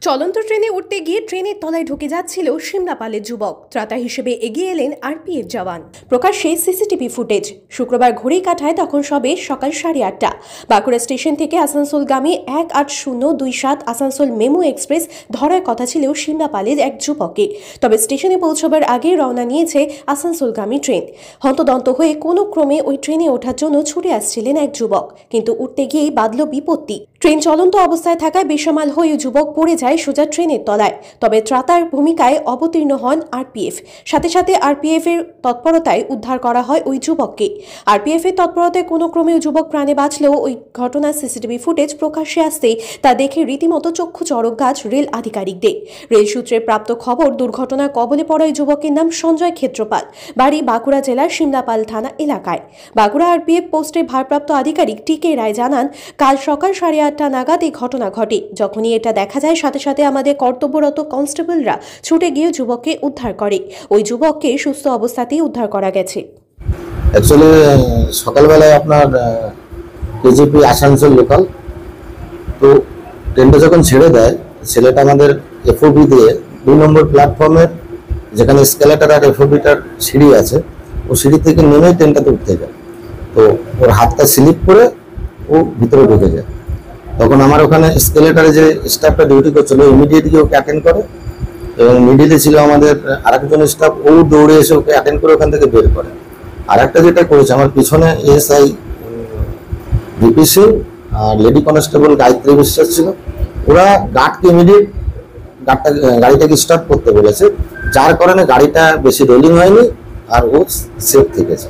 চলন্ত ট্রেনে উঠতে গিয়ে ট্রেনের তলায় ঢুকে যাচ্ছিল সিমলাপালের যুবক। ত্রাতা হিসেবে এগিয়ে এলেন আরপিএফ জওয়ান। প্রকাশ্যে সিসিটিভি ফুটেজ। শুক্রবার ঘড়ি কাটায় তখন সবে সকাল 8:30। বাঁকুড়া স্টেশন থেকে আসানসোলগামী 18027 আসানসোল মেমু এক্সপ্রেস ধরার কথা ছিল সিমলাপালের এক যুবককে। তবে স্টেশনে পৌঁছবার আগে রওনা নিয়েছে আসানসোলগামী ট্রেন। হন্তদন্ত হয়ে কোনো ক্রমে ওই ট্রেনে ওঠার জন্য ছুটে আসছিলেন এক যুবক, কিন্তু উঠতে গিয়েই বাধল বিপত্তি। ট্রেন চলন্ত অবস্থায় থাকায় বেসামাল হয়ে যুবক পড়ে যায় সোজা ট্রেনের তলায়। তবে ত্রাতার ভূমিকায় অবতীর্ণ হন আরপিএফ। সাথে সাথে আরপিএফ এর তৎপরতায় উদ্ধার করা হয় ওই যুবককে। আরপিএফ এর তৎপরতায় কোনো ক্রমে যুবক প্রাণে বাঁচলেও ওই ঘটনার সিসিটিভি ফুটেজ প্রকাশ্যে আসতেই তা দেখে রীতিমতো চক্ষু চড়ক গাছ রেল আধিকারিকদের। রেল সূত্রে প্রাপ্ত খবর, দুর্ঘটনার কবলে পড়া ওই যুবকের নাম সঞ্জয় ক্ষেত্রপাল, বাড়ি বাঁকুড়া জেলার সিমলাপাল থানা এলাকায়। বাঁকুড়া আরপিএফ পোস্টের ভারপ্রাপ্ত আধিকারিক টিকে রায় জানান, কাল সকাল 8:30 নাগাদ এই ঘটনা ঘটে। যখনই এটা দেখা যায়, সাথে সাথে আমাদের কর্তব্যরত কনস্টেবলরা ছুটে গিয়ে যুবককে উদ্ধার করে। ওই যুবককে সুস্থ অবস্থাতেই উদ্ধার করা গেছে। অ্যাকচুয়ালি সকালবেলায় আপনার কেজিপি আসানসোল লোকাল তো ট্রেনটা যখন ছেড়ে দেয়, ছেলেটা আমাদের এফওবি দিয়ে 2 নম্বর প্ল্যাটফর্মের যেখানে এসকেলেটর আর এফওবিটার সিঁড়ি আছে, ও সিঁড়ি থেকে নেমে ট্রেনটাতে উঠতে যায়। তো ওর হাতটা স্লিপ করে ও ভিতরে ঢুকে যায়। তখন আমার ওখানে এসকেলেটারে যে স্টাফটা ডিউটি করছিল, ইমিডিয়েটলি ওকে অ্যাটেন্ড করে, এবং মিডিলে ছিল আমাদের আরেকজন স্টাফ, ও দৌড়ে এসে ওকে অ্যাটেন্ড করে ওখান থেকে বের করে। আর একটা যেটা করেছে, আমার পিছনে এএসআই ভিপি সিং আর লেডি কনস্টেবল গায়ত্রী বিশ্বাস ছিল। ওরা গার্ডকে ইমিডিয়েট গাড়িটাকে স্টার্ট করতে বলেছে, যার কারণে গাড়িটা বেশি রোলিং হয়নি আর ও সেফ থেকেছে।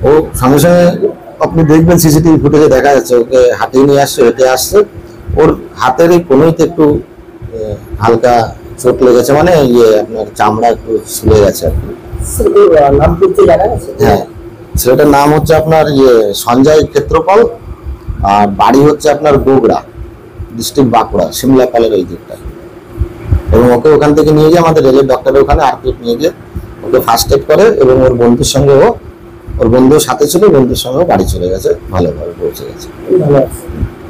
ও সঙ্গে সঙ্গে আপনি দেখবেন সিসিটিভি ফুটেজে দেখা যাচ্ছে ওকে হাঁটিয়ে নিয়ে আসছে, হেঁটে আসছে। ওর হাতের এই কোনোইতে একটু হালকা চোট লেগেছে, মানে আপনার চামড়া একটু ছুলে গেছে আর কি। হ্যাঁ, ছেলেটার নাম হচ্ছে আপনার সঞ্জয় ক্ষেত্রপাল, আর বাড়ি হচ্ছে আপনার গোগড়া, ডিস্ট্রিক্ট বাঁকুড়া, সিমলাপালের ওই দিকটা। এবং ওকে ওখান থেকে নিয়ে গিয়ে আমাদের রেলের ডক্টরের ওখানে আরপিএফ নিয়ে গিয়ে ওকে ফার্স্ট এড করে, এবং ওর বন্ধুর সঙ্গে ওর বন্ধুর সাথে ছিল, বন্ধুর সঙ্গে বাড়ি চলে গেছে, ভালোভাবে পৌঁছে গেছে।